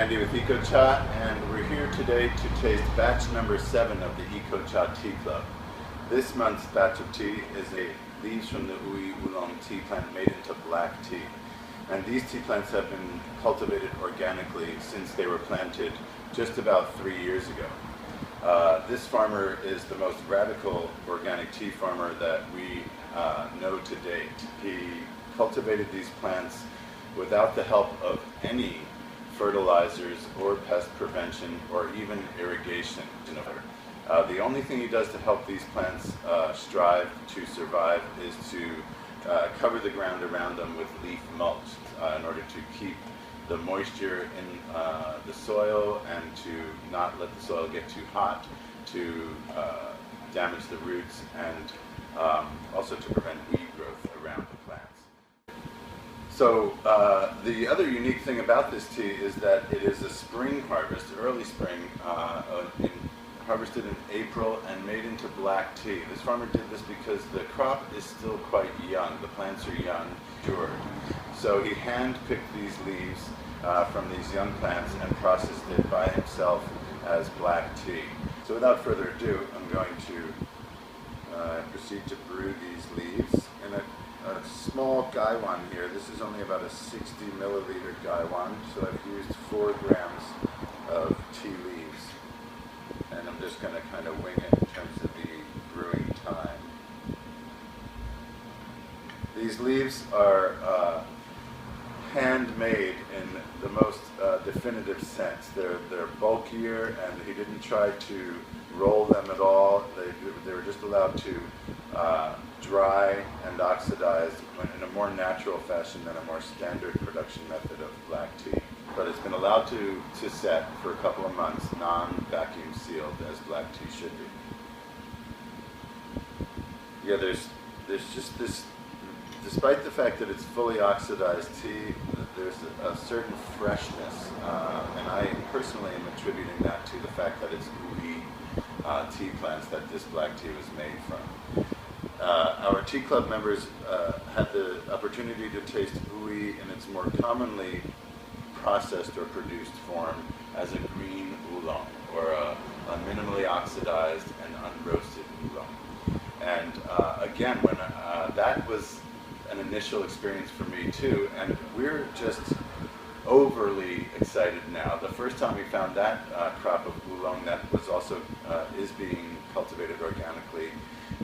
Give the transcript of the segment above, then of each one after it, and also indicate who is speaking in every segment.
Speaker 1: Andy with EcoCha, and we're here today to taste batch number 7 of the EcoCha Tea Club. This month's batch of tea is leaves from the Wuyi Oolong tea plant made into black tea. And these tea plants have been cultivated organically since they were planted just about 3 years ago. This farmer is the most radical organic tea farmer that we know to date. He cultivated these plants without the help of any fertilizers or pest prevention or even irrigation. The only thing he does to help these plants strive to survive is to cover the ground around them with leaf mulch in order to keep the moisture in the soil and to not let the soil get too hot, to damage the roots, and also to prevent weed growth around the plants. So the other unique thing about this tea is that it is a spring harvest, early spring, harvested in April and made into black tea. This farmer did this because the crop is still quite young. The plants are young, matured. So he hand-picked these leaves from these young plants and processed it by himself as black tea. So without further ado, I'm going to proceed to brew these leaves in a small gaiwan here. This is only about a 60 milliliter gaiwan, so I've used 4 grams of tea leaves. And I'm just going to kind of wing it in terms of the brewing time. These leaves are handmade in the most definitive sense. They're bulkier, and he didn't try to roll them at all. They were just allowed to dry and oxidize in a more natural fashion than a more standard production method of black tea. But it's been allowed to set for a couple of months, non-vacuum sealed, as black tea should be. Yeah, there's just this, despite the fact that it's fully oxidized tea, there's a certain freshness, and I personally am attributing that to the fact that it's Wuyi tea plants that this black tea was made from. Our tea club members had the opportunity to taste Wuyi in its more commonly processed or produced form as a green oolong, or a minimally oxidized and unroasted oolong. And again, when that was an initial experience for me too, and we're just overly excited now. The first time we found that crop of oolong that was also is being cultivated organically,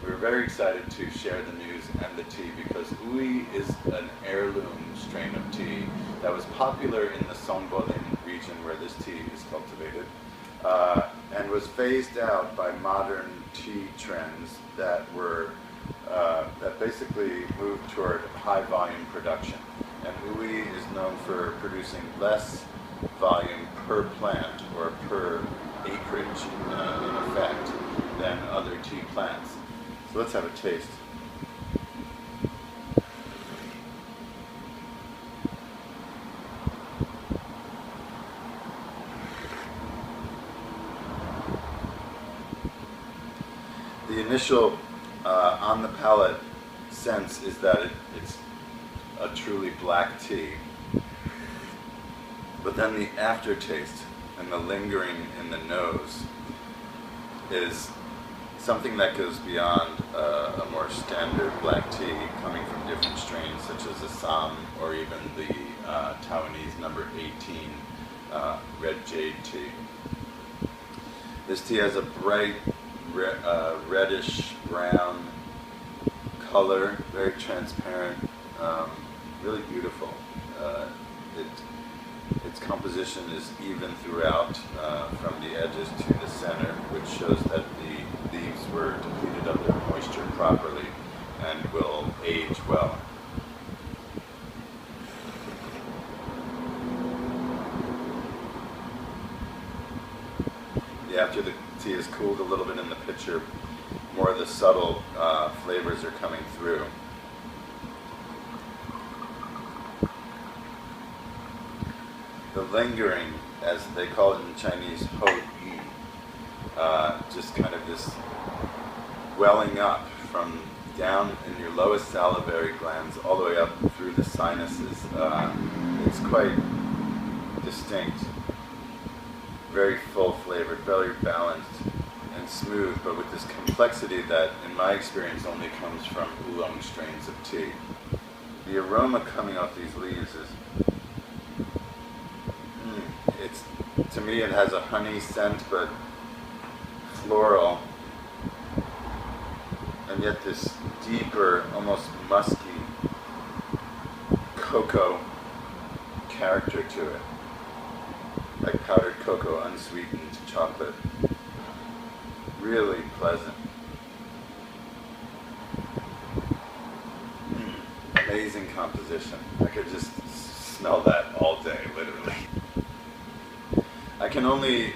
Speaker 1: we were very excited to share the news and the tea, because Wuyi is an heirloom strain of tea that was popular in the Songbolin region where this tea is cultivated, and was phased out by modern tea trends that were that basically moved toward high volume production. And Wuyi is known for producing less volume per plant or per acreage in effect than other tea plants. So let's have a taste. The initial on the palate sense is that it's a truly black tea, but then the aftertaste and the lingering in the nose is something that goes beyond a more standard black tea coming from different strains such as Assam or even the Taiwanese number 18 red jade tea. This tea has a bright reddish brown color, very transparent, really beautiful. Its composition is even throughout, from the edges to the center, which shows that the leaves were depleted of their moisture properly and will age well. After the tea is cooled a little bit in the pitcher, more of the subtle flavors are coming through. The lingering, as they call it in Chinese, ho yi, just kind of this welling up from down in your lowest salivary glands all the way up through the sinuses. It's quite distinct. very full flavored, very balanced and smooth, but with this complexity that, in my experience, only comes from oolong strains of tea. The aroma coming off these leaves is, to me it has a honey scent, but floral, and yet this deeper, almost musky cocoa character to it, like powdered cocoa unsweetened chocolate. Really pleasant. Amazing composition. I could just smell that all day, literally. I can only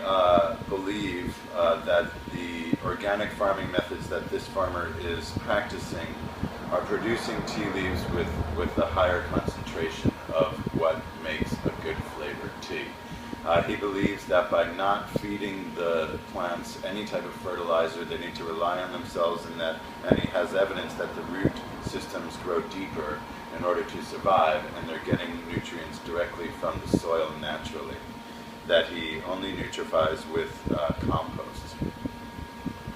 Speaker 1: believe that the organic farming methods that this farmer is practicing are producing tea leaves with a higher concentration of what makes a good flavored tea. He believes that by not feeding the plants any type of fertilizer, they need to rely on themselves, and he has evidence that the root systems grow deeper in order to survive, and they're getting nutrients directly from the soil naturally, that he only nutrifies with compost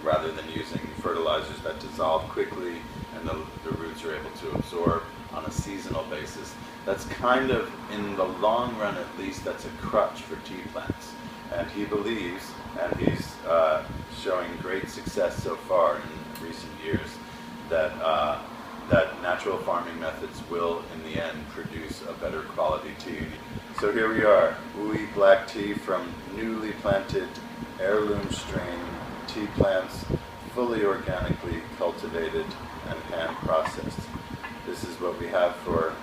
Speaker 1: rather than using fertilizers that dissolve quickly and the roots are able to absorb on a seasonal basis. That's kind of, in the long run at least, that's a crutch for tea plants. And he believes, and he's showing great success so far in recent years, that that natural farming methods will, in the end, produce a better quality tea. So here we are, Wuyi black tea from newly planted heirloom strain tea plants, fully organically cultivated and hand processed. This is what we have for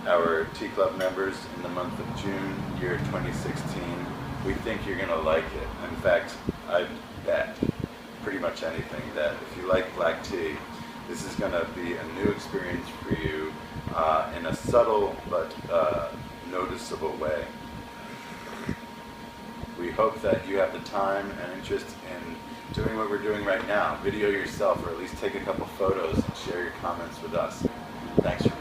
Speaker 1: our Tea Club members in the month of June, year 2016. We think you're going to like it. In fact, I bet pretty much anything that if you like black tea, this is going to be a new experience for you in a subtle but noticeable way. We hope that you have the time and interest in doing what we're doing right now. Video yourself, or at least take a couple photos and share your comments with us. Thanks for